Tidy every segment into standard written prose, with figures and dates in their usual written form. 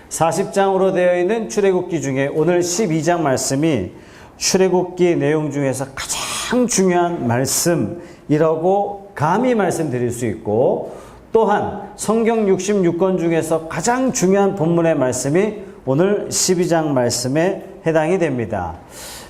40장으로 되어 있는 출애굽기 중에 오늘 12장 말씀이 출애굽기 내용 중에서 가장 중요한 말씀이라고 감히 말씀드릴 수 있고, 또한 성경 66권 중에서 가장 중요한 본문의 말씀이 오늘 12장 말씀에 해당이 됩니다.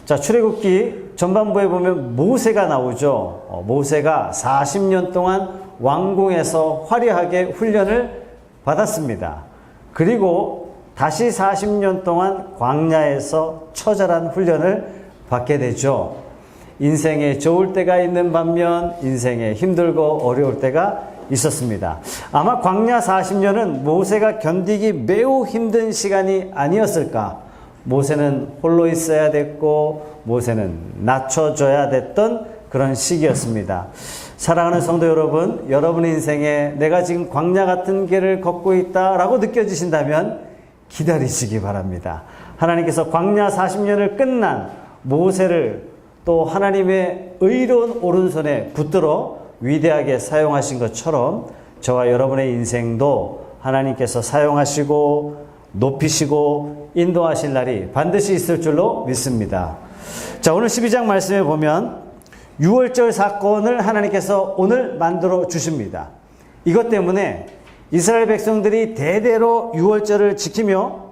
자, 출애굽기 전반부에 보면 모세가 나오죠. 모세가 40년 동안 왕궁에서 화려하게 훈련을 받았습니다. 그리고 다시 40년 동안 광야에서 처절한 훈련을 받게 되죠. 인생에 좋을 때가 있는 반면 인생에 힘들고 어려울 때가 있었습니다. 아마 광야 40년은 모세가 견디기 매우 힘든 시간이 아니었을까. 모세는 홀로 있어야 됐고 모세는 낮춰줘야 됐던 그런 시기였습니다. 사랑하는 성도 여러분, 여러분의 인생에 내가 지금 광야 같은 길을 걷고 있다라고 느껴지신다면 기다리시기 바랍니다. 하나님께서 광야 40년을 끝난 모세를 또 하나님의 의로운 오른손에 붙들어 위대하게 사용하신 것처럼 저와 여러분의 인생도 하나님께서 사용하시고 높이시고 인도하실 날이 반드시 있을 줄로 믿습니다. 자, 오늘 12장 말씀에 보면 유월절 사건을 하나님께서 오늘 만들어 주십니다. 이것 때문에 이스라엘 백성들이 대대로 유월절을 지키며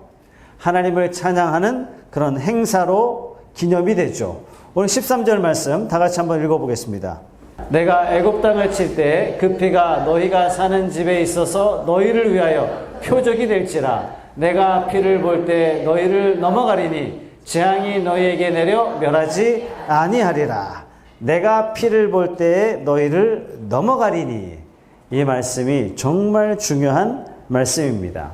하나님을 찬양하는 그런 행사로 기념이 되죠. 오늘 13절 말씀 다 같이 한번 읽어보겠습니다. 내가 애굽 땅을 칠 때 그 피가 너희가 사는 집에 있어서 너희를 위하여 표적이 될지라. 내가 피를 볼 때 너희를 넘어가리니 재앙이 너희에게 내려 멸하지 아니하리라. 내가 피를 볼 때 너희를 넘어가리니. 이 말씀이 정말 중요한 말씀입니다.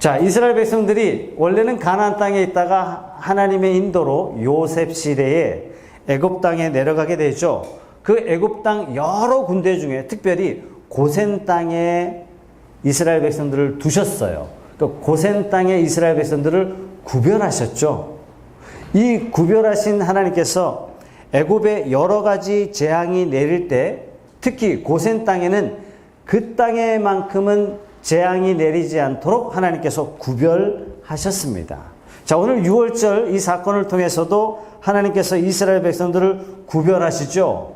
자, 이스라엘 백성들이 원래는 가나안 땅에 있다가 하나님의 인도로 요셉 시대에 애굽 땅에 내려가게 되죠. 그 애굽 땅 여러 군대 중에 특별히 고센 땅에 이스라엘 백성들을 두셨어요. 그 고센 땅에 이스라엘 백성들을 구별하셨죠. 이 구별하신 하나님께서 애굽에 여러 가지 재앙이 내릴 때 특히 고센 땅에는 그 땅에만큼은 재앙이 내리지 않도록 하나님께서 구별하셨습니다. 자, 오늘 6월절 이 사건을 통해서도 하나님께서 이스라엘 백성들을 구별하시죠.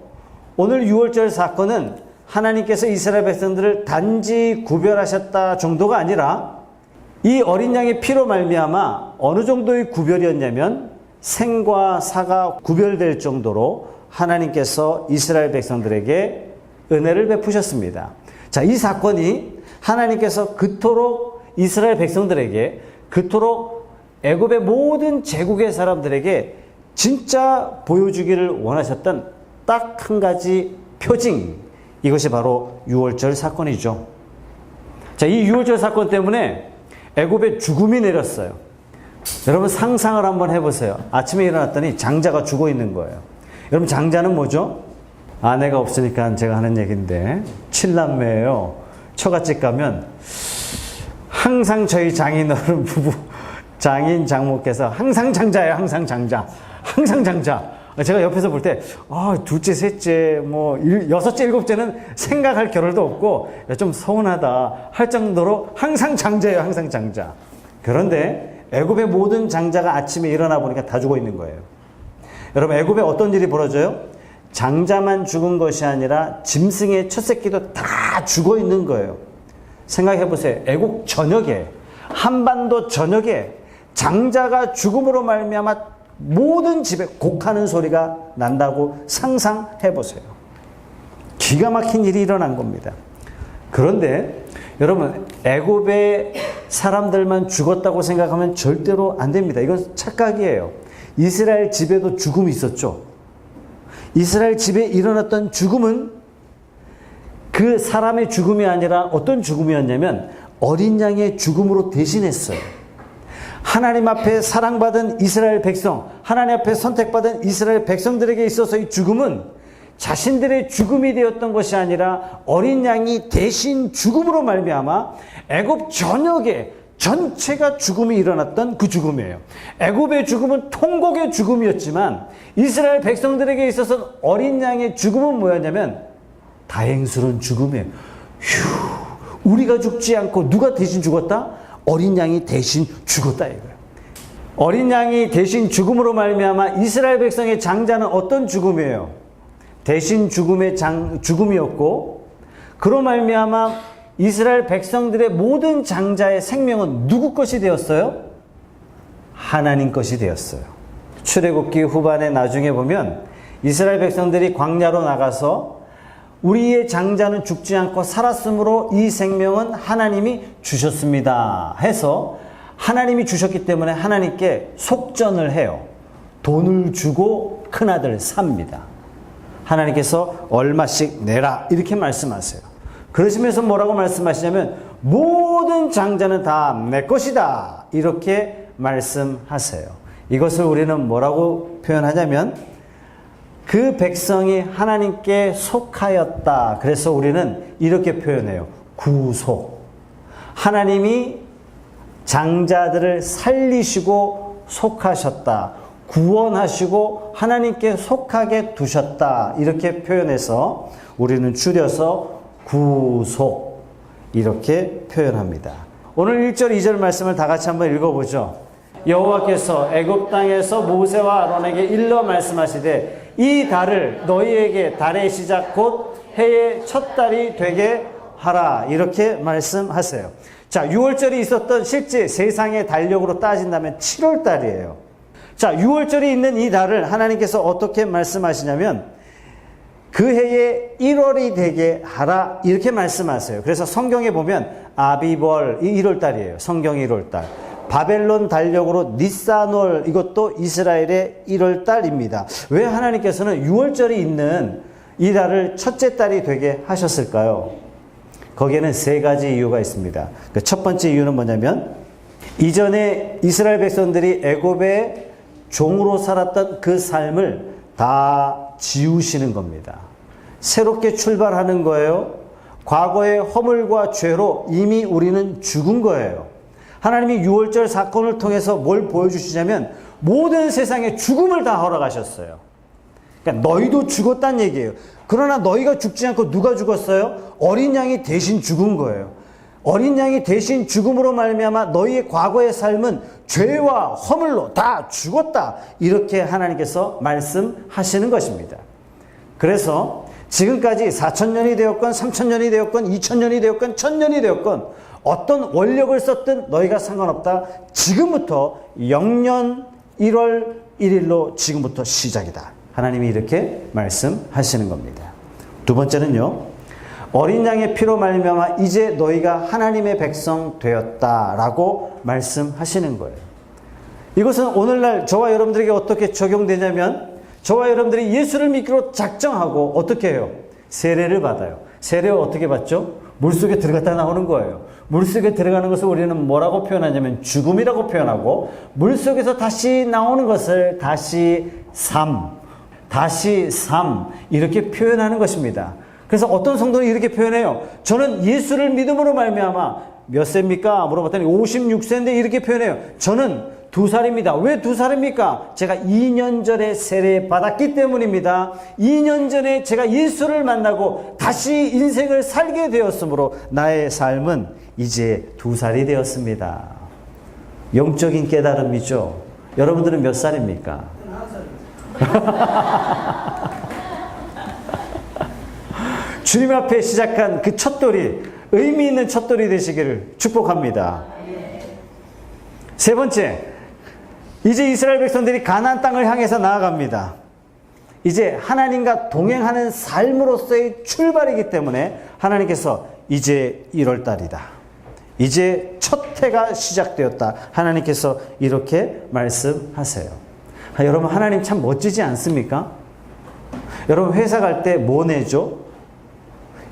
오늘 6월절 사건은 하나님께서 이스라엘 백성들을 단지 구별하셨다 정도가 아니라 이 어린 양의 피로 말미암아 어느 정도의 구별이었냐면 생과 사가 구별될 정도로 하나님께서 이스라엘 백성들에게 은혜를 베푸셨습니다. 자, 이 사건이 하나님께서 그토록 이스라엘 백성들에게, 그토록 애굽의 모든 제국의 사람들에게 진짜 보여주기를 원하셨던 딱 한 가지 표징, 이것이 바로 유월절 사건이죠. 자, 이 유월절 사건 때문에 애굽에 죽음이 내렸어요. 여러분 상상을 한번 해보세요. 아침에 일어났더니 장자가 죽어 있는 거예요. 여러분 장자는 뭐죠? 아내가 없으니까 제가 하는 얘기인데 7남매예요. 처갓집 가면 항상 저희 장인어른 부부, 장인 장모께서 항상 장자예요. 항상 장자. 항상 장자. 제가 옆에서 볼 때, 둘째, 셋째, 여섯째, 일곱째는 생각할 겨를도 없고, 좀 서운하다 할 정도로 항상 장자예요. 항상 장자. 그런데 애굽의 모든 장자가 아침에 일어나 보니까 다 죽어 있는 거예요. 여러분, 애굽에 어떤 일이 벌어져요? 장자만 죽은 것이 아니라 짐승의 첫 새끼도 다 죽어 있는 거예요. 생각해 보세요. 애국 전역에, 한반도 전역에 장자가 죽음으로 말미암아 모든 집에 곡하는 소리가 난다고 상상해 보세요. 기가 막힌 일이 일어난 겁니다. 그런데 여러분, 애굽의 사람들만 죽었다고 생각하면 절대로 안 됩니다. 이건 착각이에요. 이스라엘 집에도 죽음이 있었죠. 이스라엘 집에 일어났던 죽음은 그 사람의 죽음이 아니라 어떤 죽음이었냐면 어린 양의 죽음으로 대신했어요. 하나님 앞에 사랑받은 이스라엘 백성, 하나님 앞에 선택받은 이스라엘 백성들에게 있어서 이 죽음은 자신들의 죽음이 되었던 것이 아니라 어린 양이 대신 죽음으로 말미암아 애굽 전역에 전체가 죽음이 일어났던 그 죽음이에요. 애굽의 죽음은 통곡의 죽음이었지만 이스라엘 백성들에게 있어서 어린 양의 죽음은 뭐였냐면 다행스러운 죽음이에요. 휴, 우리가 죽지 않고 누가 대신 죽었다? 어린 양이 대신 죽었다 이거예요. 어린 양이 대신 죽음으로 말미암아 이스라엘 백성의 장자는 어떤 죽음이에요? 대신 죽음의 죽음이었고, 그로 말미암아 이스라엘 백성들의 모든 장자의 생명은 누구 것이 되었어요? 하나님 것이 되었어요. 출애굽기 후반에 나중에 보면 이스라엘 백성들이 광야로 나가서 우리의 장자는 죽지 않고 살았으므로 이 생명은 하나님이 주셨습니다 해서, 하나님이 주셨기 때문에 하나님께 속전을 해요. 돈을 주고 큰아들 삽니다. 하나님께서 얼마씩 내라 이렇게 말씀하세요. 그러시면서 뭐라고 말씀하시냐면 모든 장자는 다 내 것이다 이렇게 말씀하세요. 이것을 우리는 뭐라고 표현하냐면 그 백성이 하나님께 속하였다. 그래서 우리는 이렇게 표현해요. 구속. 하나님이 장자들을 살리시고 속하셨다. 구원하시고 하나님께 속하게 두셨다. 이렇게 표현해서 우리는 줄여서 구속 이렇게 표현합니다. 오늘 1절 2절 말씀을 다 같이 한번 읽어보죠. 여호와께서 애굽 땅에서 모세와 아론에게 일러 말씀하시되 이 달을 너희에게 달의 시작 곧 해의 첫 달이 되게 하라 이렇게 말씀하세요. 자, 6월절이 있었던 실제 세상의 달력으로 따진다면 7월달이에요. 자, 6월절이 있는 이 달을 하나님께서 어떻게 말씀하시냐면 그 해에 1월이 되게 하라 이렇게 말씀하세요. 그래서 성경에 보면 아비벌 1월달이에요. 성경 1월달. 바벨론 달력으로 니산월 이것도 이스라엘의 1월달입니다. 왜 하나님께서는 6월절이 있는 이 달을 첫째 달이 되게 하셨을까요? 거기에는 세 가지 이유가 있습니다. 첫 번째 이유는 뭐냐면 이전에 이스라엘 백성들이 애굽의 종으로 살았던 그 삶을 다 지우시는 겁니다. 새롭게 출발하는 거예요. 과거의 허물과 죄로 이미 우리는 죽은 거예요. 하나님이 6월절 사건을 통해서 뭘 보여주시냐면 모든 세상에 죽음을 다 허락하셨어요. 그러니까 너희도 죽었다는 얘기예요. 그러나 너희가 죽지 않고 누가 죽었어요? 어린 양이 대신 죽은 거예요. 어린 양이 대신 죽음으로 말미암아 너희의 과거의 삶은 죄와 허물로 다 죽었다. 이렇게 하나님께서 말씀하시는 것입니다. 그래서 지금까지 4,000년이 되었건 3,000년이 되었건 2,000년이 되었건 1,000년이 되었건 어떤 원력을 썼든 너희가 상관없다. 지금부터 영년 1월 1일로 지금부터 시작이다. 하나님이 이렇게 말씀하시는 겁니다. 두 번째는요. 어린 양의 피로 말미암아 이제 너희가 하나님의 백성 되었다라고 말씀하시는 거예요. 이것은 오늘날 저와 여러분들에게 어떻게 적용되냐면 저와 여러분들이 예수를 믿기로 작정하고 어떻게 해요? 세례를 받아요. 세례를 어떻게 받죠? 물속에 들어갔다 나오는 거예요. 물속에 들어가는 것을 우리는 뭐라고 표현하냐면 죽음이라고 표현하고 물속에서 다시 나오는 것을 다시 삶 이렇게 표현하는 것입니다. 그래서 어떤 성도는 이렇게 표현해요. 저는 예수를 믿음으로 말미암아 몇 세입니까? 물어봤더니 56세인데 이렇게 표현해요. 저는 2살입니다. 왜 2살입니까? 제가 2년 전에 세례 받았기 때문입니다. 2년 전에 제가 예수를 만나고 다시 인생을 살게 되었으므로 나의 삶은 이제 2살이 되었습니다. 영적인 깨달음이죠. 여러분들은 몇 살입니까? 주님 앞에 시작한 그 첫돌이 의미 있는 첫돌이 되시기를 축복합니다. 세 번째, 이제 이스라엘 백성들이 가나안 땅을 향해서 나아갑니다. 이제 하나님과 동행하는 삶으로서의 출발이기 때문에 하나님께서 이제 1월달이다. 이제 첫 해가 시작되었다. 하나님께서 이렇게 말씀하세요. 여러분, 하나님 참 멋지지 않습니까? 여러분, 회사 갈 때 뭐 내죠?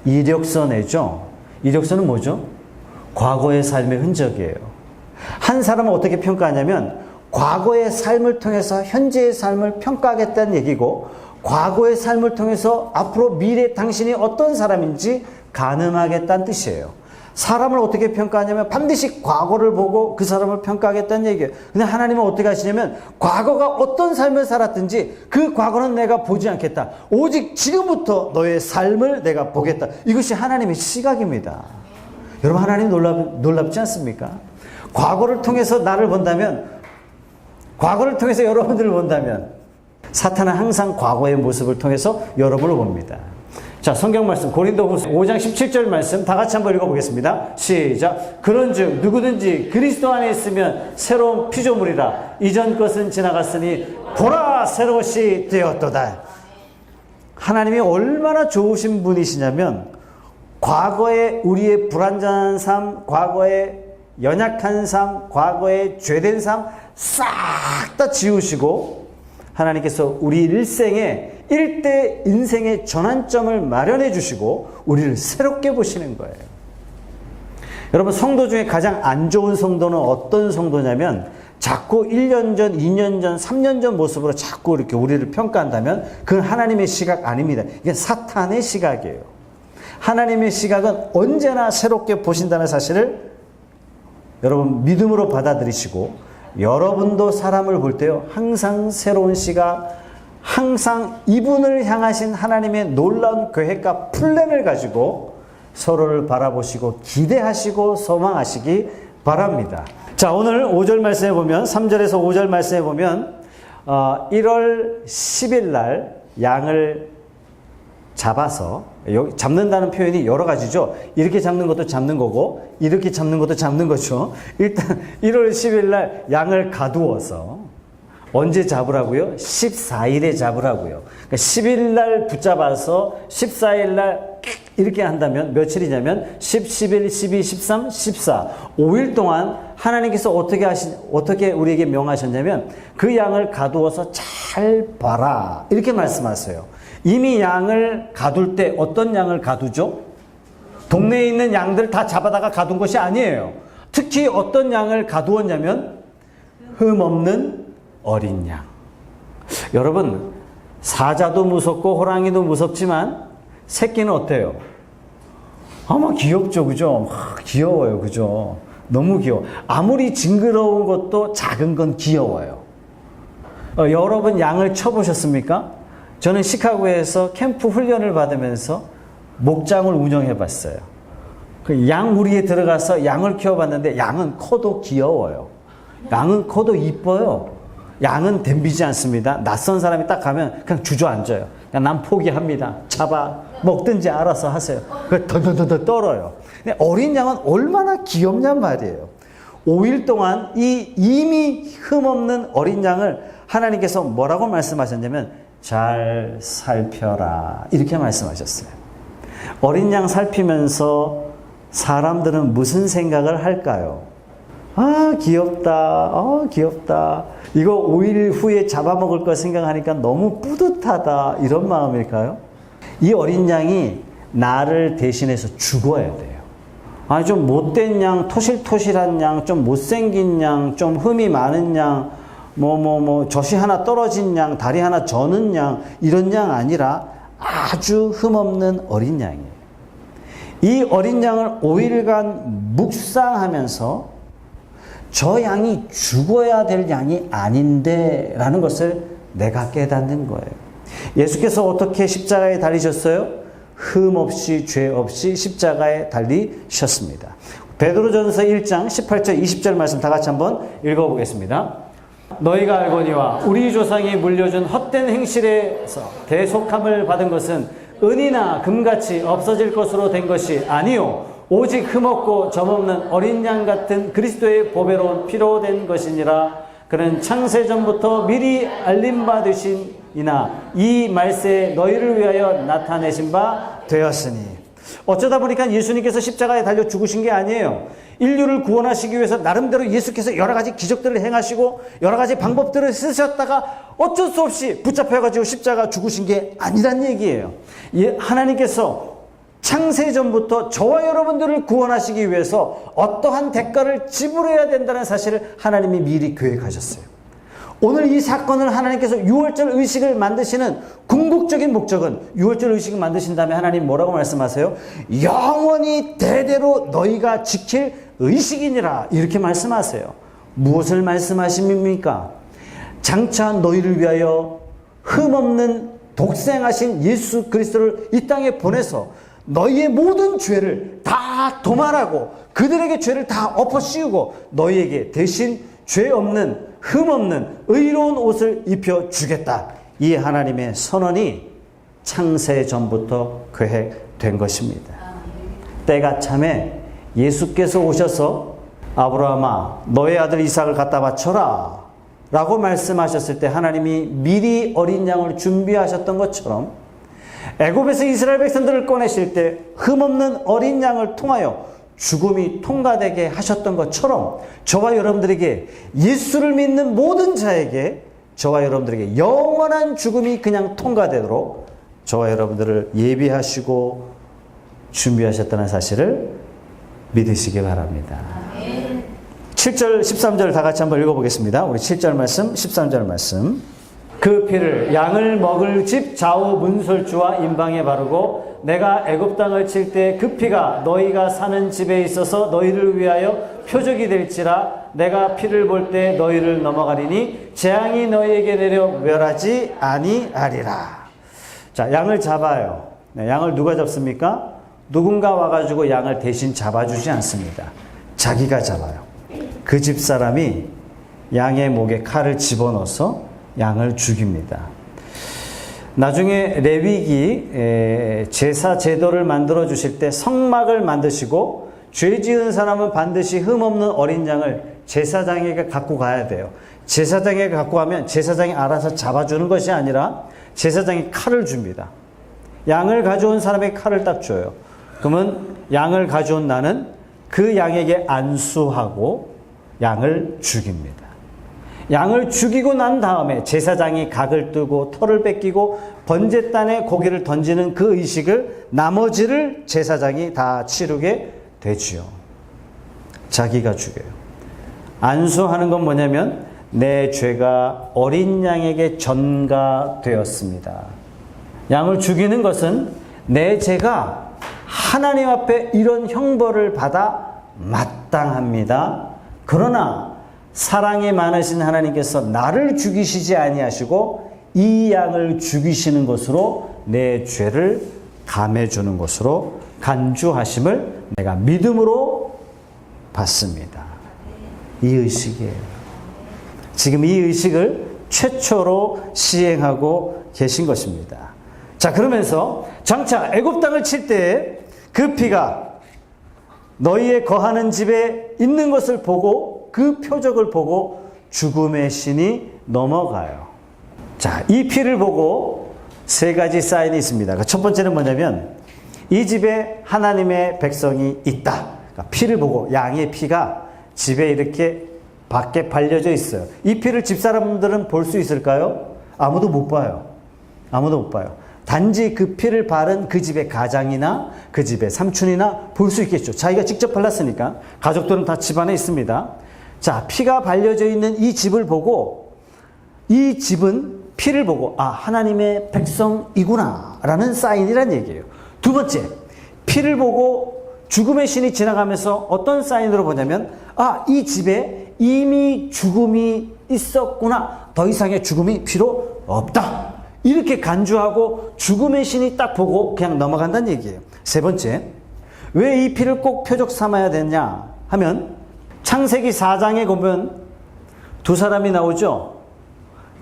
이력서 내죠? 이력서는 뭐죠? 과거의 삶의 흔적이에요. 한 사람은 어떻게 평가하냐면 과거의 삶을 통해서 현재의 삶을 평가하겠다는 얘기고 과거의 삶을 통해서 앞으로 미래 당신이 어떤 사람인지 가늠하겠다는 뜻이에요. 사람을 어떻게 평가하냐면 반드시 과거를 보고 그 사람을 평가하겠다는 얘기예요. 근데 하나님은 어떻게 하시냐면 과거가 어떤 삶을 살았든지 그 과거는 내가 보지 않겠다. 오직 지금부터 너의 삶을 내가 보겠다. 이것이 하나님의 시각입니다. 여러분, 하나님 놀랍지 않습니까? 과거를 통해서 나를 본다면, 과거를 통해서 여러분들을 본다면, 사탄은 항상 과거의 모습을 통해서 여러분을 봅니다. 자, 성경 말씀 고린도후서 5장 17절 말씀 다 같이 한번 읽어보겠습니다. 시작. 그런즉 누구든지 그리스도 안에 있으면 새로운 피조물이라. 이전 것은 지나갔으니 보라 새로운 것이 되었도다. 하나님이 얼마나 좋으신 분이시냐면 과거의 우리의 불완전한 삶, 과거의 연약한 삶, 과거의 죄된 삶 싹 다 지우시고 하나님께서 우리 일생에 일대 인생의 전환점을 마련해 주시고 우리를 새롭게 보시는 거예요. 여러분, 성도 중에 가장 안 좋은 성도는 어떤 성도냐면 자꾸 1년 전, 2년 전, 3년 전 모습으로 자꾸 이렇게 우리를 평가한다면 그건 하나님의 시각 아닙니다. 이게 사탄의 시각이에요. 하나님의 시각은 언제나 새롭게 보신다는 사실을 여러분 믿음으로 받아들이시고 여러분도 사람을 볼 때요 항상 새로운 시각, 항상 이분을 향하신 하나님의 놀라운 계획과 플랜을 가지고 서로를 바라보시고 기대하시고 소망하시기 바랍니다. 자, 오늘 5절 말씀에 보면 3절에서 5절 말씀에 보면 1월 10일 날 양을 잡아서, 여기 잡는다는 표현이 여러 가지죠. 이렇게 잡는 것도 잡는 거고 이렇게 잡는 것도 잡는 거죠. 일단 1월 10일 날 양을 가두어서 언제 잡으라고요? 14일에 잡으라고요. 그러니까 10일 날 붙잡아서 14일 날 이렇게 한다면 며칠이냐면 10, 11, 12, 13, 14 5일 동안 하나님께서 어떻게 우리에게 명하셨냐면 그 양을 가두어서 잘 봐라 이렇게 말씀하세요. 이미 양을 가둘 때 어떤 양을 가두죠? 동네에 있는 양들 다 잡아다가 가둔 것이 아니에요. 특히 어떤 양을 가두었냐면 흠없는 어린 양. 여러분, 사자도 무섭고 호랑이도 무섭지만 새끼는 어때요? 아마 귀엽죠, 그죠? 귀여워요, 그죠? 너무 귀여워. 아무리 징그러운 것도 작은 건 귀여워요. 여러분 양을 쳐보셨습니까? 저는 시카고에서 캠프 훈련을 받으면서 목장을 운영해 봤어요. 그 양 우리에 들어가서 양을 키워봤는데 양은 커도 귀여워요. 양은 커도 이뻐요. 양은 덤비지 않습니다. 낯선 사람이 딱 가면 그냥 주저앉아요. 그냥 난 포기합니다. 잡아 먹든지 알아서 하세요. 그 던던던던 떨어요. 근데 어린 양은 얼마나 귀엽냔 말이에요. 5일 동안 이 이미 흠없는 어린 양을 하나님께서 뭐라고 말씀하셨냐면 잘 살펴라 이렇게 말씀하셨어요. 어린 양 살피면서 사람들은 무슨 생각을 할까요? 아 귀엽다, 귀엽다. 이거 5일 후에 잡아먹을 거 생각하니까 너무 뿌듯하다 이런 마음일까요? 이 어린 양이 나를 대신해서 죽어야 돼요. 아니 좀 못된 양, 토실토실한 양, 좀 못생긴 양, 좀 흠이 많은 양, 젖이 하나 떨어진 양, 다리 하나 저는 양, 이런 양 아니라 아주 흠없는 어린 양이에요. 이 어린 양을 5일간 묵상하면서 저 양이 죽어야 될 양이 아닌데 라는 것을 내가 깨닫는 거예요. 예수께서 어떻게 십자가에 달리셨어요? 흠 없이 죄 없이 십자가에 달리셨습니다. 베드로전서 1장 18절 20절 말씀 다 같이 한번 읽어보겠습니다. 너희가 알거니와 우리 조상이 물려준 헛된 행실에서 대속함을 받은 것은 은이나 금같이 없어질 것으로 된 것이 아니요 오직 흠없고 점없는 어린 양 같은 그리스도의 보배로운 피로 된 것이니라. 그는 창세전부터 미리 알림받으신 이나 이 말세에 너희를 위하여 나타내신 바 되었으니. 어쩌다 보니까 예수님께서 십자가에 달려 죽으신 게 아니에요. 인류를 구원하시기 위해서 나름대로 예수께서 여러 가지 기적들을 행하시고 여러 가지 방법들을 쓰셨다가 어쩔 수 없이 붙잡혀가지고 십자가 죽으신 게 아니란 얘기예요. 하나님께서 창세전부터 저와 여러분들을 구원하시기 위해서 어떠한 대가를 지불해야 된다는 사실을 하나님이 미리 계획하셨어요. 오늘 이 사건을 하나님께서 유월절 의식을 만드시는 궁극적인 목적은, 유월절 의식을 만드신 다음에 하나님 뭐라고 말씀하세요? 영원히 대대로 너희가 지킬 의식이니라 이렇게 말씀하세요. 무엇을 말씀하십니까? 장차 너희를 위하여 흠없는 독생하신 예수 그리스도를 이 땅에 보내서 너희의 모든 죄를 다 도말하고 그들에게 죄를 다 엎어씌우고 너희에게 대신 죄 없는 흠 없는 의로운 옷을 입혀주겠다. 이 하나님의 선언이 창세 전부터 계획된 것입니다. 때가 참에 예수께서 오셔서 아브라함아 너의 아들 이삭을 갖다 바쳐라 라고 말씀하셨을 때 하나님이 미리 어린 양을 준비하셨던 것처럼 애굽에서 이스라엘 백성들을 꺼내실 때 흠없는 어린 양을 통하여 죽음이 통과되게 하셨던 것처럼 저와 여러분들에게 예수를 믿는 모든 자에게 저와 여러분들에게 영원한 죽음이 그냥 통과되도록 저와 여러분들을 예비하시고 준비하셨다는 사실을 믿으시기 바랍니다. 7절 13절 다 같이 한번 읽어보겠습니다. 우리 7절 말씀 13절 말씀. 그 피를 양을 먹을 집 좌우 문설주와 임방에 바르고 내가 애굽 땅을 칠 때 그 피가 너희가 사는 집에 있어서 너희를 위하여 표적이 될지라. 내가 피를 볼 때 너희를 넘어가리니 재앙이 너희에게 내려 멸하지 아니하리라. 자, 양을 잡아요. 네, 양을 누가 잡습니까? 누군가 와가지고 양을 대신 잡아주지 않습니다. 자기가 잡아요. 그 집사람이 양의 목에 칼을 집어넣어서 양을 죽입니다. 나중에 레위기 제사 제도를 만들어 주실 때 성막을 만드시고 죄 지은 사람은 반드시 흠없는 어린 양을 제사장에게 갖고 가야 돼요. 제사장에게 갖고 가면 제사장이 알아서 잡아주는 것이 아니라 제사장이 칼을 줍니다. 양을 가져온 사람에게 칼을 딱 줘요. 그러면 양을 가져온 나는 그 양에게 안수하고 양을 죽입니다. 양을 죽이고 난 다음에 제사장이 각을 뜨고 털을 뺏기고 번제단에 고기를 던지는 그 의식을 나머지를 제사장이 다 치르게 되지요. 자기가 죽여요. 안수하는 건 뭐냐면 내 죄가 어린 양에게 전가되었습니다. 양을 죽이는 것은 내 죄가 하나님 앞에 이런 형벌을 받아 마땅합니다. 그러나 사랑이 많으신 하나님께서 나를 죽이시지 아니하시고 이 양을 죽이시는 것으로 내 죄를 감해주는 것으로 간주하심을 내가 믿음으로 받습니다. 이 의식이에요. 지금 이 의식을 최초로 시행하고 계신 것입니다. 자, 그러면서 장차 애굽 땅을 칠 때 그 피가 너희의 거하는 집에 있는 것을 보고 그 표적을 보고 죽음의 신이 넘어가요. 자, 이 피를 보고 세 가지 사인이 있습니다. 첫 번째는 뭐냐면 이 집에 하나님의 백성이 있다. 그러니까 피를 보고 양의 피가 집에 이렇게 밖에 발려져 있어요. 이 피를 집사람들은 볼 수 있을까요? 아무도 못 봐요. 아무도 못 봐요. 단지 그 피를 바른 그 집의 가장이나 그 집의 삼촌이나 볼 수 있겠죠. 자기가 직접 발랐으니까. 가족들은 다 집안에 있습니다. 자, 피가 발려져 있는 이 집을 보고 이 집은 피를 보고 아, 하나님의 백성이구나 라는 사인이란 얘기예요. 두 번째, 피를 보고 죽음의 신이 지나가면서 어떤 사인으로 보냐면 아, 이 집에 이미 죽음이 있었구나. 더 이상의 죽음이 필요 없다. 이렇게 간주하고 죽음의 신이 딱 보고 그냥 넘어간다는 얘기예요. 세 번째, 왜 이 피를 꼭 표적 삼아야 되냐 하면 창세기 4장에 보면 두 사람이 나오죠.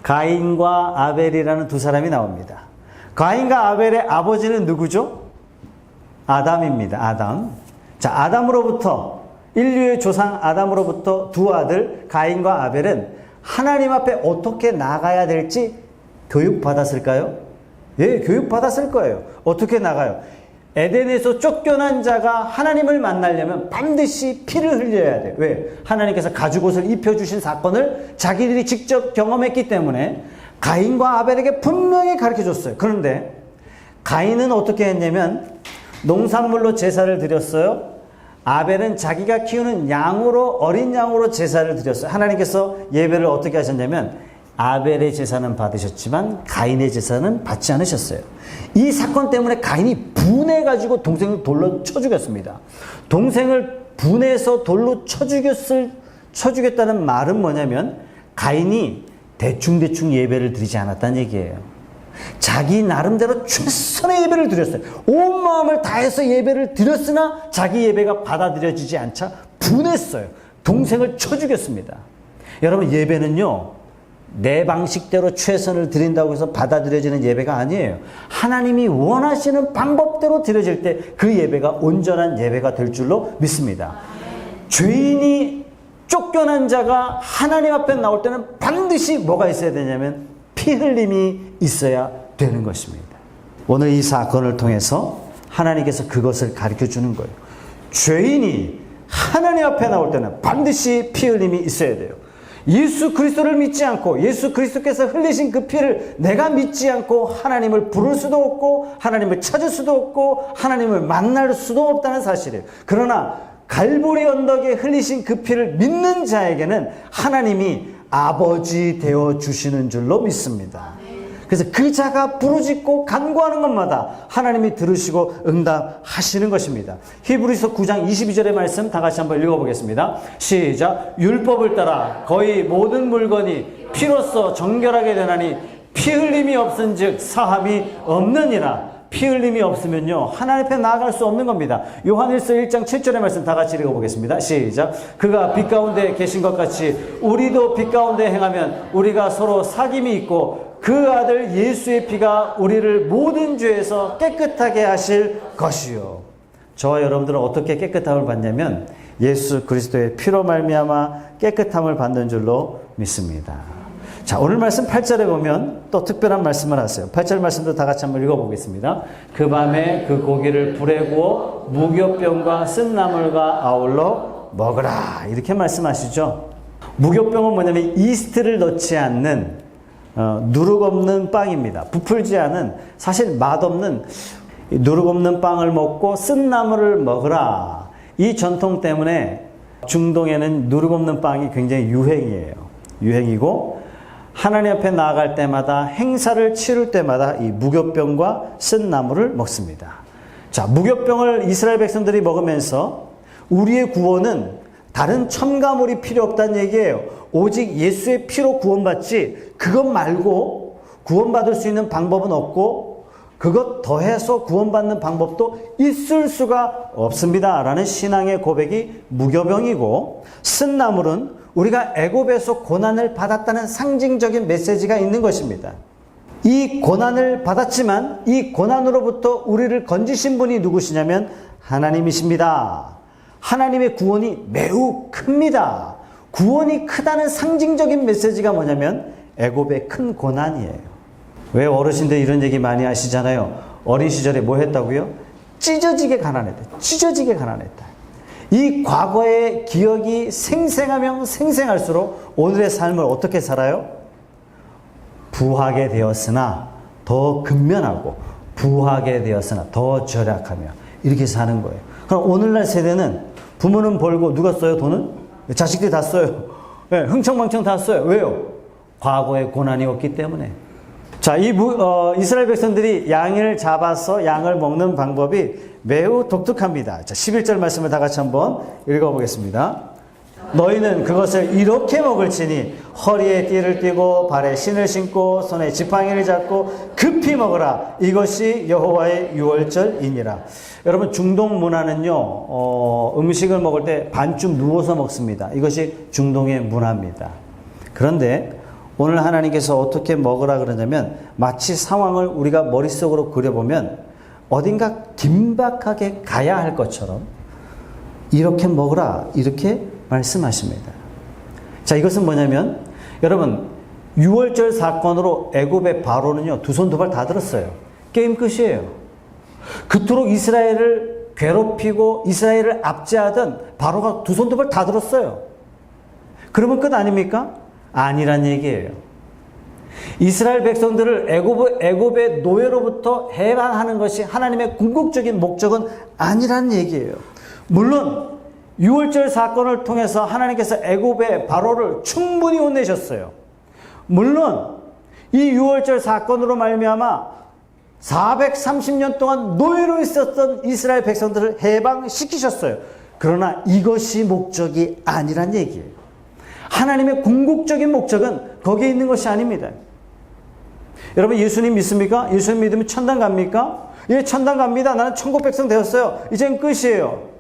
가인과 아벨이라는 두 사람이 나옵니다. 가인과 아벨의 아버지는 누구죠? 아담입니다. 아담. 자, 아담으로부터 인류의 조상 아담으로부터 두 아들 가인과 아벨은 하나님 앞에 어떻게 나가야 될지 교육받았을까요? 예, 교육받았을 거예요. 어떻게 나가요? 에덴에서 쫓겨난 자가 하나님을 만나려면 반드시 피를 흘려야 돼요. 왜? 하나님께서 가죽옷을 입혀주신 사건을 자기들이 직접 경험했기 때문에 가인과 아벨에게 분명히 가르쳐줬어요. 그런데 가인은 어떻게 했냐면 농산물로 제사를 드렸어요. 아벨은 자기가 키우는 양으로 어린 양으로 제사를 드렸어요. 하나님께서 예배를 어떻게 하셨냐면 아벨의 제사는 받으셨지만 가인의 제사는 받지 않으셨어요. 이 사건 때문에 가인이 분해가지고 동생을 돌로 쳐 죽였습니다. 동생을 분해해서 돌로 쳐 죽였다는 말은 뭐냐면 가인이 대충 예배를 드리지 않았다는 얘기예요. 자기 나름대로 최선의 예배를 드렸어요. 온 마음을 다해서 예배를 드렸으나 자기 예배가 받아들여지지 않자 분했어요. 동생을 쳐 죽였습니다. 여러분, 예배는요, 내 방식대로 최선을 드린다고 해서 받아들여지는 예배가 아니에요. 하나님이 원하시는 방법대로 드려질 때 그 예배가 온전한 예배가 될 줄로 믿습니다. 죄인이 쫓겨난 자가 하나님 앞에 나올 때는 반드시 뭐가 있어야 되냐면 피 흘림이 있어야 되는 것입니다. 오늘 이 사건을 통해서 하나님께서 그것을 가르쳐 주는 거예요. 죄인이 하나님 앞에 나올 때는 반드시 피 흘림이 있어야 돼요. 예수 그리스도를 믿지 않고 예수 그리스도께서 흘리신 그 피를 내가 믿지 않고 하나님을 부를 수도 없고 하나님을 찾을 수도 없고 하나님을 만날 수도 없다는 사실이에요. 그러나 갈보리 언덕에 흘리신 그 피를 믿는 자에게는 하나님이 아버지 되어 주시는 줄로 믿습니다. 그래서 그 자가 부르짖고 간구하는 것마다 하나님이 들으시고 응답하시는 것입니다. 히브리서 9장 22절의 말씀 다 같이 한번 읽어보겠습니다. 시작. 율법을 따라 거의 모든 물건이 피로써 정결하게 되나니 피 흘림이 없은즉 사함이 없느니라. 피 흘림이 없으면요 하나님 앞에 나아갈 수 없는 겁니다. 요한일서 1장 7절의 말씀 다 같이 읽어보겠습니다. 시작. 그가 빛 가운데 계신 것 같이 우리도 빛 가운데 행하면 우리가 서로 사귐이 있고 그 아들 예수의 피가 우리를 모든 죄에서 깨끗하게 하실 것이요. 저와 여러분들은 어떻게 깨끗함을 받냐면 예수 그리스도의 피로 말미암아 깨끗함을 받는 줄로 믿습니다. 자, 오늘 말씀 8절에 보면 또 특별한 말씀을 하세요. 8절 말씀도 다 같이 한번 읽어보겠습니다. 그 밤에 그 고기를 불에 구워 무교병과 쓴나물과 아울러 먹으라. 이렇게 말씀하시죠. 무교병은 뭐냐면 이스트를 넣지 않는 누룩 없는 빵입니다. 부풀지 않은, 사실 맛없는 누룩 없는 빵을 먹고 쓴나물을 먹으라. 이 전통 때문에 중동에는 누룩 없는 빵이 굉장히 유행이에요. 유행이고 하나님 앞에 나아갈 때마다 행사를 치를 때마다 이 무교병과 쓴나물을 먹습니다. 자, 무교병을 이스라엘 백성들이 먹으면서 우리의 구원은 다른 첨가물이 필요 없다는 얘기예요. 오직 예수의 피로 구원받지 그것 말고 구원받을 수 있는 방법은 없고 그것 더해서 구원받는 방법도 있을 수가 없습니다. 라는 신앙의 고백이 무교병이고, 쓴나물은 우리가 애굽에서 고난을 받았다는 상징적인 메시지가 있는 것입니다. 이 고난을 받았지만 이 고난으로부터 우리를 건지신 분이 누구시냐면 하나님이십니다. 하나님의 구원이 매우 큽니다. 구원이 크다는 상징적인 메시지가 뭐냐면 애굽의 큰 고난이에요. 왜 어르신들 이런 얘기 많이 하시잖아요. 어린 시절에 뭐 했다고요? 찢어지게 가난했다. 찢어지게 가난했다. 이 과거의 기억이 생생하면 생생할수록 오늘의 삶을 어떻게 살아요? 부하게 되었으나 더 근면하고 부하게 되었으나 더 절약하며 이렇게 사는 거예요. 그럼 오늘날 세대는 부모는 벌고 누가 써요? 돈은? 자식들이 다 써요. 네, 흥청망청 다 써요. 왜요? 과거의 고난이 없기 때문에. 자, 이스라엘 백성들이 양을 잡아서 양을 먹는 방법이 매우 독특합니다. 자, 11절 말씀을 다 같이 한번 읽어보겠습니다. 너희는 그것을 이렇게 먹을지니 허리에 띠를 띠고 발에 신을 신고 손에 지팡이를 잡고 급히 먹으라. 이것이 여호와의 유월절이니라. 여러분, 중동 문화는요, 음식을 먹을 때 반쯤 누워서 먹습니다. 이것이 중동의 문화입니다. 그런데 오늘 하나님께서 어떻게 먹으라 그러냐면 마치 상황을 우리가 머릿속으로 그려보면 어딘가 긴박하게 가야 할 것처럼 이렇게 먹으라 이렇게 말씀하십니다. 자, 이것은 뭐냐면 여러분, 유월절 사건으로 애굽의 바로는요 두 손 두 발 다 들었어요. 게임 끝이에요. 그토록 이스라엘을 괴롭히고 이스라엘을 압제하던 바로가 두 손 두 발 다 들었어요. 그러면 끝 아닙니까? 아니란 얘기예요. 이스라엘 백성들을 애굽의 노예로부터 해방하는 것이 하나님의 궁극적인 목적은 아니란 얘기예요. 물론 유월절 사건을 통해서 하나님께서 애굽의 바로를 충분히 혼내셨어요. 물론 이 유월절 사건으로 말미암아 430년 동안 노예로 있었던 이스라엘 백성들을 해방시키셨어요. 그러나 이것이 목적이 아니란 얘기예요. 하나님의 궁극적인 목적은 거기에 있는 것이 아닙니다. 여러분 예수님 믿습니까? 예수님 믿으면 천당 갑니까? 예, 천당 갑니다. 나는 천국 백성 되었어요. 이젠 끝이에요.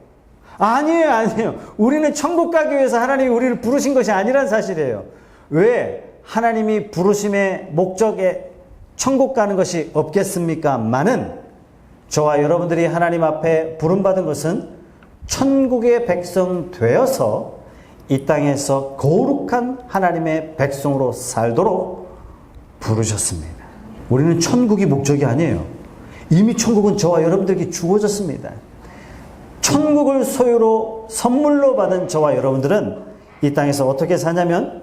아니에요, 아니에요. 우리는 천국 가기 위해서 하나님이 우리를 부르신 것이 아니란 사실이에요. 왜? 하나님이 부르심의 목적에 천국 가는 것이 없겠습니까? 만은 저와 여러분들이 하나님 앞에 부름받은 것은 천국의 백성 되어서 이 땅에서 거룩한 하나님의 백성으로 살도록 부르셨습니다. 우리는 천국이 목적이 아니에요. 이미 천국은 저와 여러분들에게 주어졌습니다. 천국을 소유로 선물로 받은 저와 여러분들은 이 땅에서 어떻게 사냐면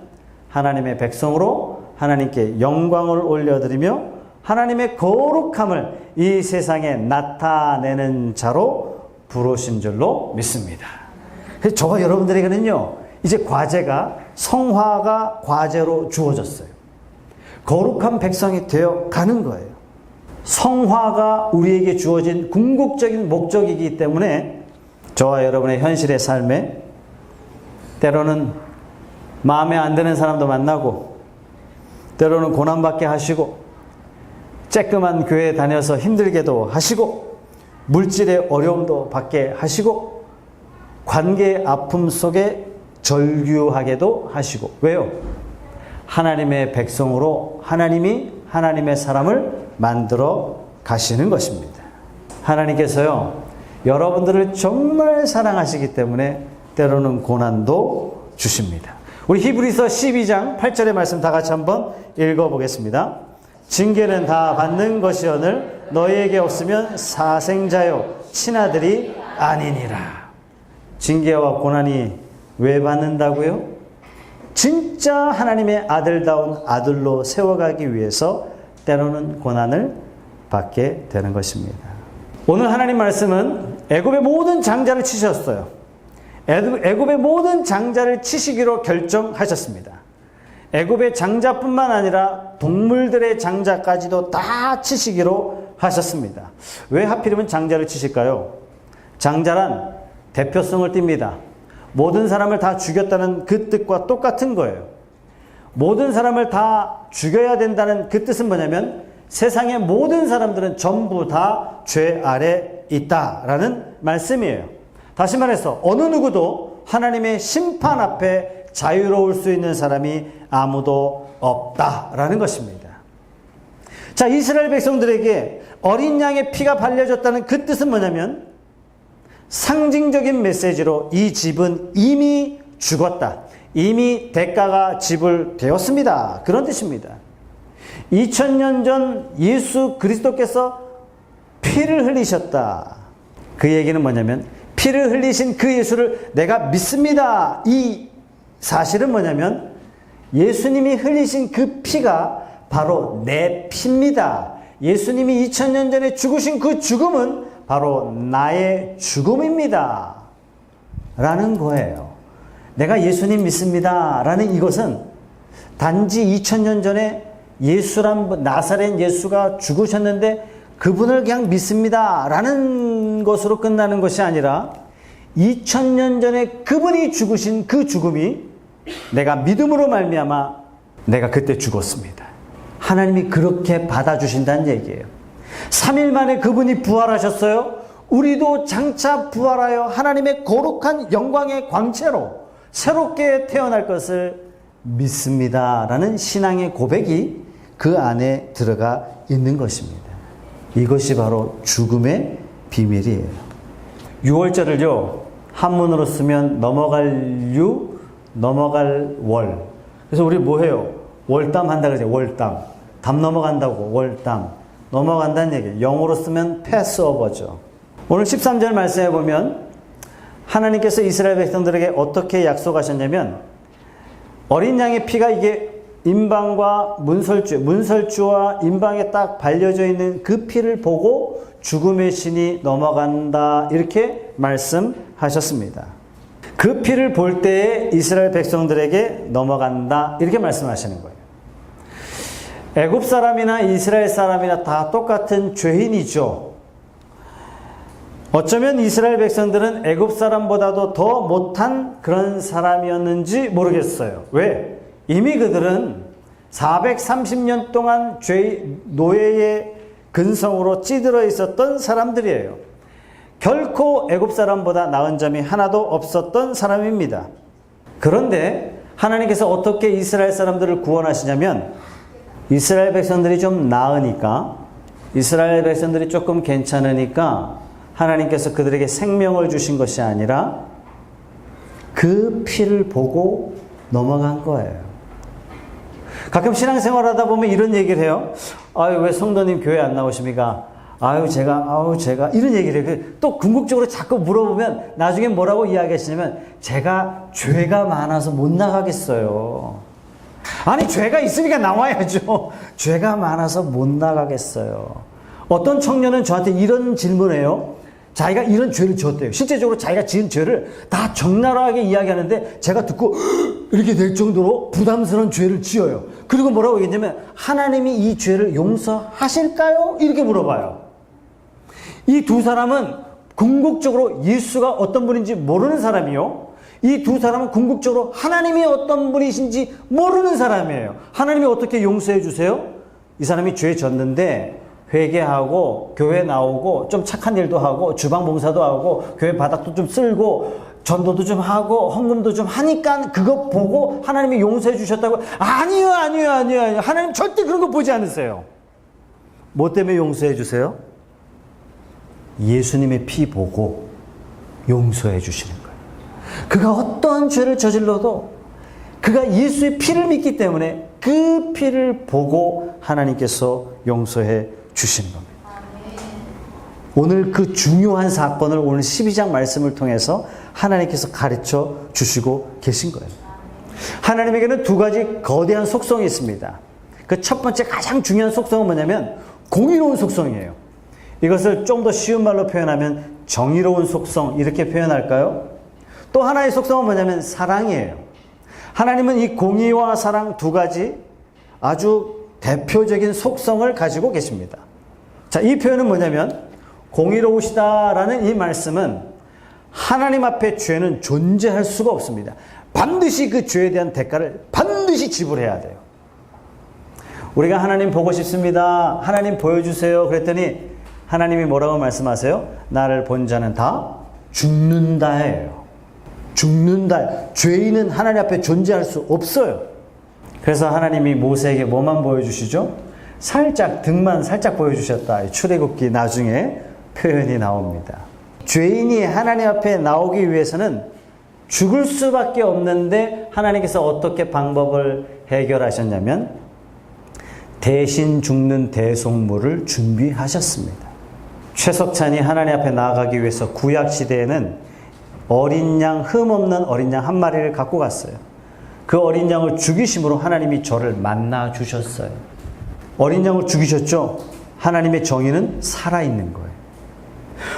하나님의 백성으로 하나님께 영광을 올려드리며 하나님의 거룩함을 이 세상에 나타내는 자로 부르신 줄로 믿습니다. 그래서 저와 여러분들에게는요, 이제 과제가 성화가 과제로 주어졌어요. 거룩한 백성이 되어 가는 거예요. 성화가 우리에게 주어진 궁극적인 목적이기 때문에 저와 여러분의 현실의 삶에 때로는 마음에 안 드는 사람도 만나고 때로는 고난받게 하시고 쬐끄만 교회에 다녀서 힘들게도 하시고 물질의 어려움도 받게 하시고 관계의 아픔 속에 절규하게도 하시고 왜요? 하나님의 백성으로 하나님이 하나님의 사람을 만들어 가시는 것입니다. 하나님께서요, 여러분들을 정말 사랑하시기 때문에 때로는 고난도 주십니다. 우리 히브리서 12장 8절의 말씀 다 같이 한번 읽어보겠습니다. 징계는 다 받는 것이오늘 너희에게 없으면 사생자요 친아들이 아니니라. 징계와 고난이 왜 받는다고요? 진짜 하나님의 아들다운 아들로 세워가기 위해서 때로는 고난을 받게 되는 것입니다. 오늘 하나님 말씀은 애굽의 모든 장자를 치셨어요. 애굽의 모든 장자를 치시기로 결정하셨습니다. 애굽의 장자뿐만 아니라 동물들의 장자까지도 다 치시기로 하셨습니다. 왜 하필이면 장자를 치실까요? 장자란 대표성을 띱니다. 모든 사람을 다 죽였다는 그 뜻과 똑같은 거예요. 모든 사람을 다 죽여야 된다는 그 뜻은 뭐냐면 세상의 모든 사람들은 전부 다 죄 아래 있다라는 말씀이에요. 다시 말해서 어느 누구도 하나님의 심판 앞에 자유로울 수 있는 사람이 아무도 없다라는 것입니다. 자, 이스라엘 백성들에게 어린 양의 피가 발려졌다는 그 뜻은 뭐냐면 상징적인 메시지로 이 집은 이미 죽었다. 이미 대가가 지불되었습니다. 그런 뜻입니다. 2000년 전 예수 그리스도께서 피를 흘리셨다. 그 얘기는 뭐냐면 피를 흘리신 그 예수를 내가 믿습니다. 이 사실은 뭐냐면 예수님이 흘리신 그 피가 바로 내 피입니다. 예수님이 2000년 전에 죽으신 그 죽음은 바로 나의 죽음입니다. 라는 거예요. 내가 예수님 믿습니다. 라는 이것은 단지 2000년 전에 예수란 나사렛 예수가 죽으셨는데 그분을 그냥 믿습니다. 라는 것으로 끝나는 것이 아니라 2000년 전에 그분이 죽으신 그 죽음이 내가 믿음으로 말미암아 내가 그때 죽었습니다. 하나님이 그렇게 받아주신다는 얘기예요. 3일 만에 그분이 부활하셨어요. 우리도 장차 부활하여 하나님의 거룩한 영광의 광채로 새롭게 태어날 것을 믿습니다. 라는 신앙의 고백이 그 안에 들어가 있는 것입니다. 이것이 바로 죽음의 비밀이에요. 6월절을요, 한문으로 쓰면 넘어갈 유, 넘어갈 월. 그래서 우리 뭐 해요? 월담 한다 그러죠. 월담. 담 넘어간다고 월담. 넘어간다는 얘기예요. 영어로 쓰면 패스오버죠. 오늘 13절 말씀해 보면 하나님께서 이스라엘 백성들에게 어떻게 약속하셨냐면 어린 양의 피가 이게 임방과 문설주와 임방에 딱 발려져 있는 그 피를 보고 죽음의 신이 넘어간다 이렇게 말씀하셨습니다. 그 피를 볼 때에 이스라엘 백성들에게 넘어간다 이렇게 말씀하시는 거예요. 애굽 사람이나 이스라엘 사람이나 다 똑같은 죄인이죠. 어쩌면 이스라엘 백성들은 애굽 사람보다도 더 못한 그런 사람이었는지 모르겠어요. 왜? 이미 그들은 430년 동안 죄의 노예의 근성으로 찌들어 있었던 사람들이에요. 결코 애굽 사람보다 나은 점이 하나도 없었던 사람입니다. 그런데 하나님께서 어떻게 이스라엘 사람들을 구원하시냐면, 이스라엘 백성들이 좀 나으니까, 이스라엘 백성들이 조금 괜찮으니까 하나님께서 그들에게 생명을 주신 것이 아니라 그 피를 보고 넘어간 거예요. 가끔 신앙생활 하다 보면 이런 얘기를 해요. 아유, 왜 성도님 교회 안 나오십니까? 아유, 제가 이런 얘기를 해요. 또 궁극적으로 자꾸 물어보면 나중에 뭐라고 이야기하시냐면, 제가 죄가 많아서 못 나가겠어요. 아니, 죄가 있으니까 나와야죠. 죄가 많아서 못 나가겠어요. 어떤 청년은 저한테 이런 질문을 해요. 자기가 이런 죄를 지었대요. 실제적으로 자기가 지은 죄를 다 적나라하게 이야기하는데 제가 듣고 이렇게 될 정도로 부담스러운 죄를 지어요. 그리고 뭐라고 얘기했냐면, 하나님이 이 죄를 용서하실까요? 이렇게 물어봐요. 이 두 사람은 궁극적으로 예수가 어떤 분인지 모르는 사람이요, 이 두 사람은 궁극적으로 하나님이 어떤 분이신지 모르는 사람이에요. 하나님이 어떻게 용서해 주세요? 이 사람이 죄 졌는데 회개하고 교회 나오고 좀 착한 일도 하고 주방 봉사도 하고 교회 바닥도 좀 쓸고 전도도 좀 하고 헌금도 좀 하니까 그거 보고 하나님이 용서해 주셨다고? 아니요. 하나님 절대 그런 거 보지 않으세요. 뭐 때문에 용서해 주세요? 예수님의 피 보고 용서해 주시는 거예요. 그가 어떠한 죄를 저질러도 그가 예수의 피를 믿기 때문에 그 피를 보고 하나님께서 용서해 주시는 겁니다. 오늘 그 중요한 사건을 오늘 12장 말씀을 통해서 하나님께서 가르쳐 주시고 계신 거예요. 하나님에게는 두 가지 거대한 속성이 있습니다. 그 첫 번째 가장 중요한 속성은 뭐냐면 공의로운 속성이에요. 이것을 좀 더 쉬운 말로 표현하면 정의로운 속성, 이렇게 표현할까요? 또 하나의 속성은 뭐냐면 사랑이에요. 하나님은 이 공의와 사랑 두 가지 아주 대표적인 속성을 가지고 계십니다. 자, 이 표현은 뭐냐면, 공의로우시다라는 이 말씀은 하나님 앞에 죄는 존재할 수가 없습니다. 반드시 그 죄에 대한 대가를 반드시 지불해야 돼요. 우리가 하나님 보고 싶습니다, 하나님 보여주세요 그랬더니 하나님이 뭐라고 말씀하세요? 나를 본 자는 다 죽는다예요. 죽는다. 죄인은 하나님 앞에 존재할 수 없어요. 그래서 하나님이 모세에게 뭐만 보여주시죠? 살짝, 등만 살짝 보여주셨다. 출애굽기 나중에 표현이 나옵니다. 죄인이 하나님 앞에 나오기 위해서는 죽을 수밖에 없는데 하나님께서 어떻게 방법을 해결하셨냐면 대신 죽는 대속물을 준비하셨습니다. 최석찬이 하나님 앞에 나아가기 위해서 구약시대에는 어린 양, 흠없는 어린 양 한 마리를 갖고 갔어요. 그 어린 양을 죽이심으로 하나님이 저를 만나 주셨어요. 어린 양을 죽이셨죠? 하나님의 정의는 살아있는 거예요.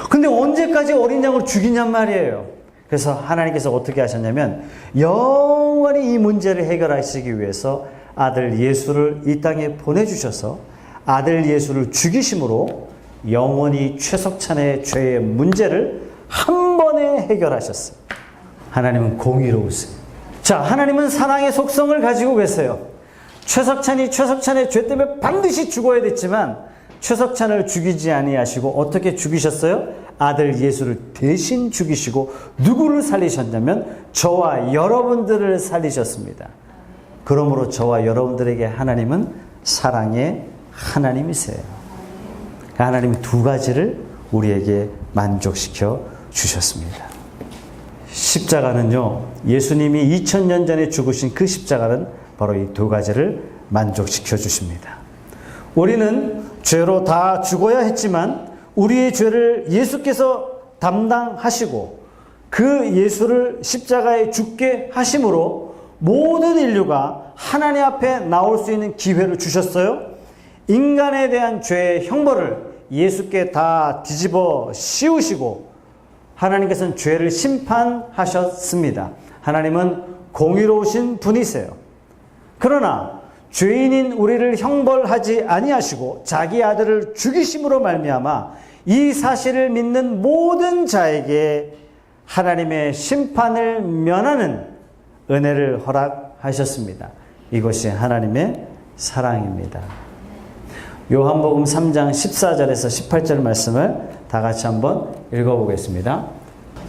근데 언제까지 어린 양을 죽이냔 말이에요. 그래서 하나님께서 어떻게 하셨냐면 영원히 이 문제를 해결하시기 위해서 아들 예수를 이 땅에 보내주셔서 아들 예수를 죽이심으로 영원히 최석찬의 죄의 문제를 한 번에 해결하셨어요. 하나님은 공의로우세요. 자, 하나님은 사랑의 속성을 가지고 계세요. 최석찬이 최석찬의 죄 때문에 반드시 죽어야 됐지만 최석찬을 죽이지 아니하시고 어떻게 죽이셨어요? 아들 예수를 대신 죽이시고 누구를 살리셨냐면 저와 여러분들을 살리셨습니다. 그러므로 저와 여러분들에게 하나님은 사랑의 하나님이세요. 하나님이 두 가지를 우리에게 만족시켜 주셨습니다. 십자가는요, 예수님이 2000년 전에 죽으신 그 십자가는 바로 이 두 가지를 만족시켜 주십니다. 우리는 죄로 다 죽어야 했지만 우리의 죄를 예수께서 담당하시고 그 예수를 십자가에 죽게 하심으로 모든 인류가 하나님 앞에 나올 수 있는 기회를 주셨어요. 인간에 대한 죄의 형벌을 예수께 다 뒤집어 씌우시고 하나님께서는 죄를 심판하셨습니다. 하나님은 공의로우신 분이세요. 그러나 죄인인 우리를 형벌하지 아니하시고 자기 아들을 죽이심으로 말미암아 이 사실을 믿는 모든 자에게 하나님의 심판을 면하는 은혜를 허락하셨습니다. 이것이 하나님의 사랑입니다. 요한복음 3장 14절에서 18절 말씀을 다 같이 한번 읽어보겠습니다.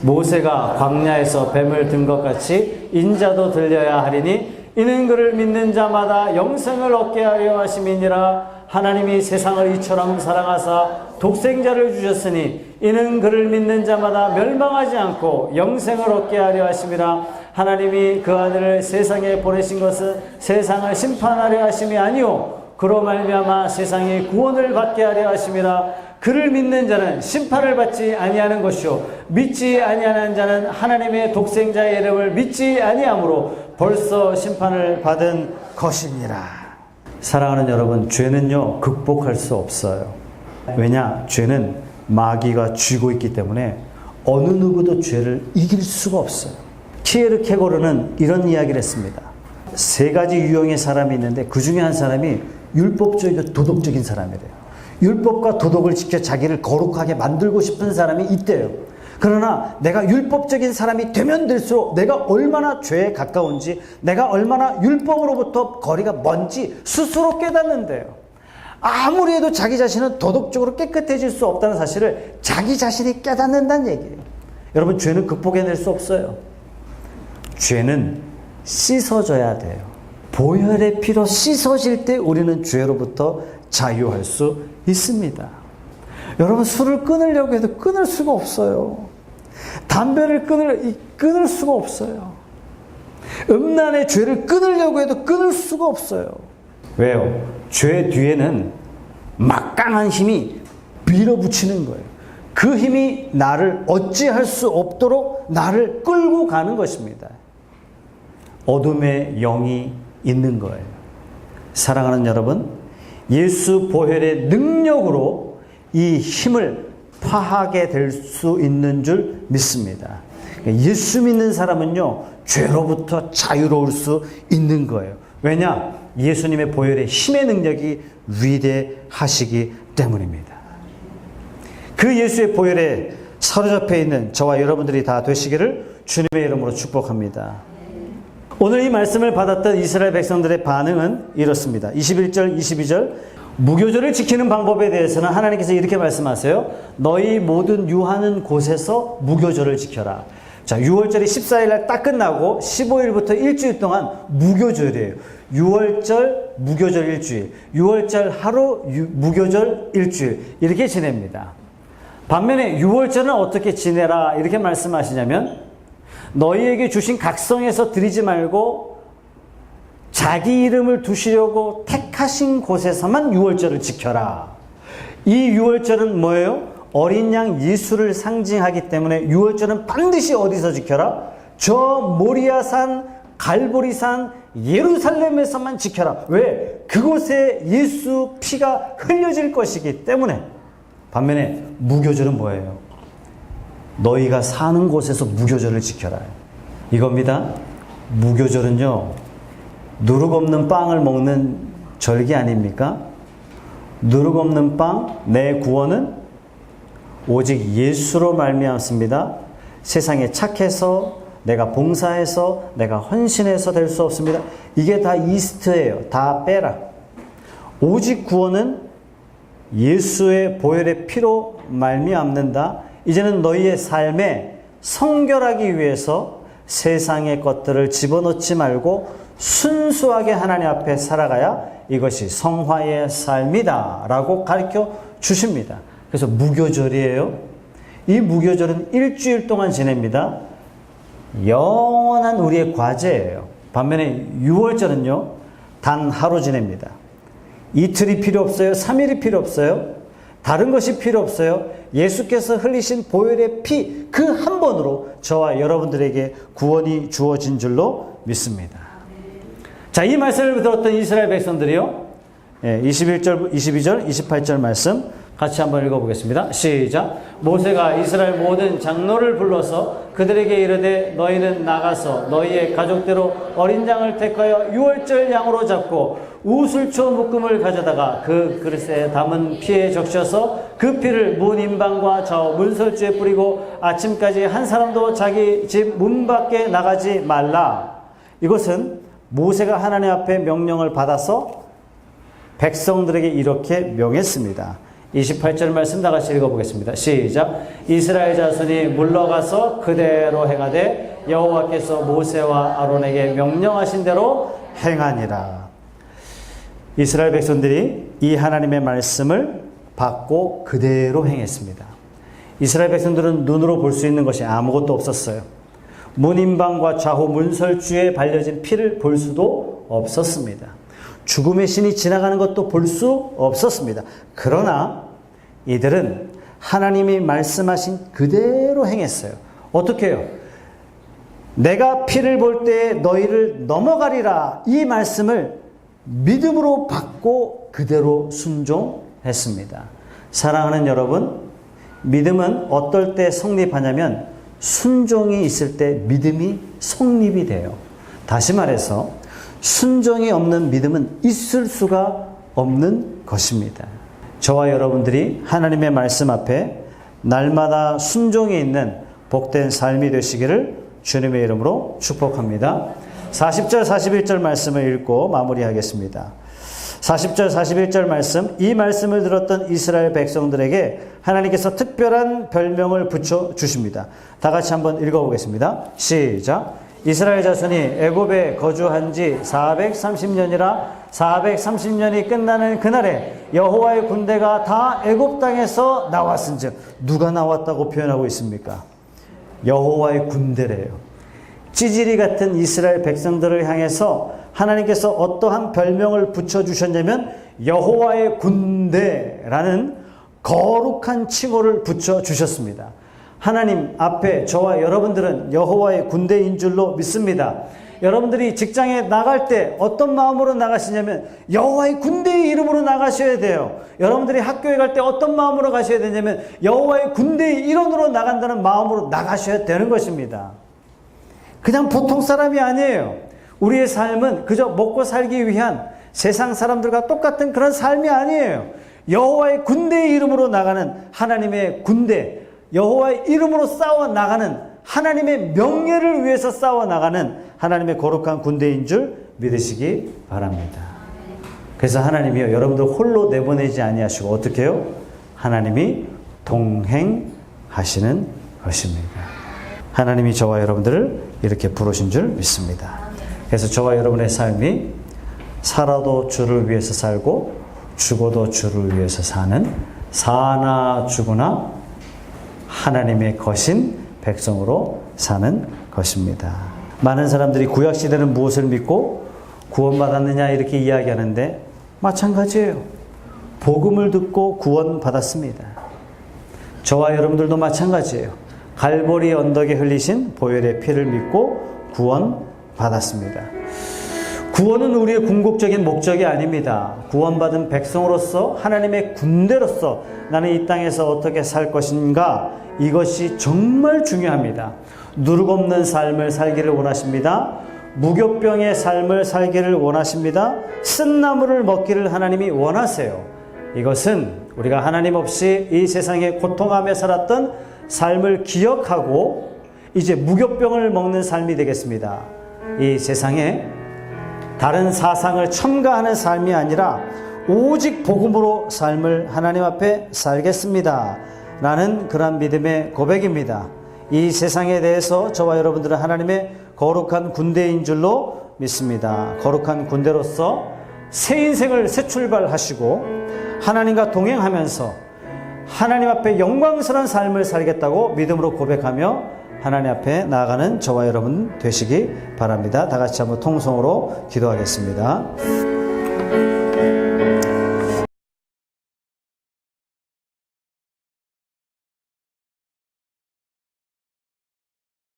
모세가 광야에서 뱀을 든 것 같이 인자도 들려야 하리니 이는 그를 믿는 자마다 영생을 얻게 하려 하심이니라. 하나님이 세상을 이처럼 사랑하사 독생자를 주셨으니 이는 그를 믿는 자마다 멸망하지 않고 영생을 얻게 하려 하심이라. 하나님이 그 아들을 세상에 보내신 것은 세상을 심판하려 하심이 아니요 그로 말미암아 세상이 구원을 받게 하려 하심이라. 그를 믿는 자는 심판을 받지 아니하는 것이요 믿지 아니하는 자는 하나님의 독생자의 이름을 믿지 아니하므로 벌써 심판을 받은 것이니라. 사랑하는 여러분, 죄는요 극복할 수 없어요. 왜냐? 죄는 마귀가 쥐고 있기 때문에 어느 누구도 죄를 이길 수가 없어요. 키에르케고르는 이런 이야기를 했습니다. 세 가지 유형의 사람이 있는데 그 중에 한 사람이 율법적이고 도덕적인 사람이래요. 율법과 도덕을 지켜 자기를 거룩하게 만들고 싶은 사람이 있대요. 그러나 내가 율법적인 사람이 되면 될수록 내가 얼마나 죄에 가까운지, 내가 얼마나 율법으로부터 거리가 먼지 스스로 깨닫는데요. 아무리 해도 자기 자신은 도덕적으로 깨끗해질 수 없다는 사실을 자기 자신이 깨닫는다는 얘기예요. 여러분, 죄는 극복해낼 수 없어요. 죄는 씻어져야 돼요. 보혈의 피로 씻어질 때 우리는 죄로부터 자유할 수 있습니다. 여러분, 술을 끊으려고 해도 끊을 수가 없어요. 담배를 끊을 수가 없어요. 음란의 죄를 끊으려고 해도 끊을 수가 없어요. 왜요? 죄 뒤에는 막강한 힘이 밀어붙이는 거예요. 그 힘이 나를 어찌할 수 없도록 나를 끌고 가는 것입니다. 어둠의 영이 있는 거예요. 사랑하는 여러분, 예수 보혈의 능력으로 이 힘을 파하게 될 수 있는 줄 믿습니다. 예수 믿는 사람은요, 죄로부터 자유로울 수 있는 거예요. 왜냐? 예수님의 보혈의 힘의 능력이 위대하시기 때문입니다. 그 예수의 보혈에 사로잡혀 있는 저와 여러분들이 다 되시기를 주님의 이름으로 축복합니다. 오늘 이 말씀을 받았던 이스라엘 백성들의 반응은 이렇습니다. 21절, 22절. 무교절을 지키는 방법에 대해서는 하나님께서 이렇게 말씀하세요. 너희 모든 유하는 곳에서 무교절을 지켜라. 자, 6월절이 14일 날 딱 끝나고 15일부터 일주일 동안 무교절이에요. 6월절 무교절 일주일, 6월절 하루 무교절 일주일, 이렇게 지냅니다. 반면에 6월절은 어떻게 지내라 이렇게 말씀하시냐면, 너희에게 주신 각성에서 드리지 말고 자기 이름을 두시려고 택하신 곳에서만 유월절을 지켜라. 이 유월절은 뭐예요? 어린 양 예수를 상징하기 때문에 유월절은 반드시 어디서 지켜라? 저 모리아산, 갈보리산, 예루살렘에서만 지켜라. 왜? 그곳에 예수 피가 흘려질 것이기 때문에. 반면에 무교절은 뭐예요? 너희가 사는 곳에서 무교절을 지켜라. 이겁니다. 무교절은요, 누룩 없는 빵을 먹는 절기 아닙니까? 누룩 없는 빵, 내 구원은 오직 예수로 말미암습니다. 세상에 착해서, 내가 봉사해서, 내가 헌신해서 될 수 없습니다. 이게 다 이스트예요. 다 빼라. 오직 구원은 예수의 보혈의 피로 말미암는다. 이제는 너희의 삶에 성결하기 위해서 세상의 것들을 집어넣지 말고 순수하게 하나님 앞에 살아가야 이것이 성화의 삶이다 라고 가르쳐 주십니다. 그래서 무교절이에요. 이 무교절은 일주일 동안 지냅니다. 영원한 우리의 과제예요. 반면에 6월절은요, 단 하루 지냅니다. 이틀이 필요 없어요. 3일이 필요 없어요. 다른 것이 필요 없어요. 예수께서 흘리신 보혈의 피 그 한 번으로 저와 여러분들에게 구원이 주어진 줄로 믿습니다. 자, 이 말씀을 들었던 이스라엘 백성들이요, 21절, 22절, 28절 말씀 같이 한번 읽어보겠습니다. 시작. 모세가 이스라엘 모든 장로를 불러서 그들에게 이르되 너희는 나가서 너희의 가족대로 어린 양을 택하여 유월절 양으로 잡고 우슬초 묶음을 가져다가 그 그릇에 담은 피에 적셔서 그 피를 문 인방과 저 문설주에 뿌리고 아침까지 한 사람도 자기 집 문 밖에 나가지 말라. 이것은 모세가 하나님 앞에 명령을 받아서 백성들에게 이렇게 명했습니다. 28절 말씀 다 같이 읽어보겠습니다. 시작. 이스라엘 자손이 물러가서 그대로 행하되 여호와께서 모세와 아론에게 명령하신 대로 행하니라. 이스라엘 백성들이 이 하나님의 말씀을 받고 그대로 행했습니다. 이스라엘 백성들은 눈으로 볼 수 있는 것이 아무것도 없었어요. 문인방과 좌우 문설주에 발려진 피를 볼 수도 없었습니다. 죽음의 신이 지나가는 것도 볼 수 없었습니다. 그러나 이들은 하나님이 말씀하신 그대로 행했어요. 어떻게 해요? 내가 피를 볼 때에 너희를 넘어가리라. 이 말씀을 믿음으로 받고 그대로 순종했습니다. 사랑하는 여러분, 믿음은 어떨 때 성립하냐면 순종이 있을 때 믿음이 성립이 돼요. 다시 말해서 순종이 없는 믿음은 있을 수가 없는 것입니다. 저와 여러분들이 하나님의 말씀 앞에 날마다 순종이 있는 복된 삶이 되시기를 주님의 이름으로 축복합니다. 40절 41절 말씀을 읽고 마무리하겠습니다. 40절 41절 말씀, 이 말씀을 들었던 이스라엘 백성들에게 하나님께서 특별한 별명을 붙여주십니다. 다 같이 한번 읽어보겠습니다. 시작. 이스라엘 자손이 애굽에 거주한 지 430년이라 430년이 끝나는 그날에 여호와의 군대가 다 애굽 땅에서 나왔은즉, 누가 나왔다고 표현하고 있습니까? 여호와의 군대래요. 찌질이 같은 이스라엘 백성들을 향해서 하나님께서 어떠한 별명을 붙여주셨냐면 여호와의 군대라는 거룩한 칭호를 붙여주셨습니다. 하나님 앞에 저와 여러분들은 여호와의 군대인 줄로 믿습니다. 여러분들이 직장에 나갈 때 어떤 마음으로 나가시냐면 여호와의 군대의 이름으로 나가셔야 돼요. 여러분들이 학교에 갈 때 어떤 마음으로 가셔야 되냐면 여호와의 군대의 일원으로 나간다는 마음으로 나가셔야 되는 것입니다. 그냥 보통 사람이 아니에요. 우리의 삶은 그저 먹고 살기 위한 세상 사람들과 똑같은 그런 삶이 아니에요. 여호와의 군대의 이름으로 나가는 하나님의 군대, 여호와의 이름으로 싸워 나가는 하나님의 명예를 위해서 싸워 나가는 하나님의 거룩한 군대인 줄 믿으시기 바랍니다. 그래서 하나님이요, 여러분들 홀로 내보내지 아니하시고 어떻게 해요? 하나님이 동행하시는 것입니다. 하나님이 저와 여러분들을 이렇게 부르신 줄 믿습니다. 그래서 저와 여러분의 삶이 살아도 주를 위해서 살고 죽어도 주를 위해서 사는, 사나 죽으나 하나님의 거신 백성으로 사는 것입니다. 많은 사람들이 구약시대는 무엇을 믿고 구원받았느냐 이렇게 이야기하는데 마찬가지예요. 복음을 듣고 구원받았습니다. 저와 여러분들도 마찬가지예요. 갈보리 언덕에 흘리신 보혈의 피를 믿고 구원받았습니다. 구원은 우리의 궁극적인 목적이 아닙니다. 구원받은 백성으로서 하나님의 군대로서 나는 이 땅에서 어떻게 살 것인가, 이것이 정말 중요합니다. 누룩 없는 삶을 살기를 원하십니다. 무교병의 삶을 살기를 원하십니다. 쓴나물을 먹기를 하나님이 원하세요. 이것은 우리가 하나님 없이 이 세상에 고통하며 살았던 삶을 기억하고 이제 무교병을 먹는 삶이 되겠습니다. 이 세상에 다른 사상을 첨가하는 삶이 아니라 오직 복음으로 삶을 하나님 앞에 살겠습니다 라는 그런 믿음의 고백입니다. 이 세상에 대해서 저와 여러분들은 하나님의 거룩한 군대인 줄로 믿습니다. 거룩한 군대로서 새 인생을 새 출발하시고 하나님과 동행하면서 하나님 앞에 영광스러운 삶을 살겠다고 믿음으로 고백하며 하나님 앞에 나아가는 저와 여러분 되시기 바랍니다. 다 같이 한번 통성으로 기도하겠습니다.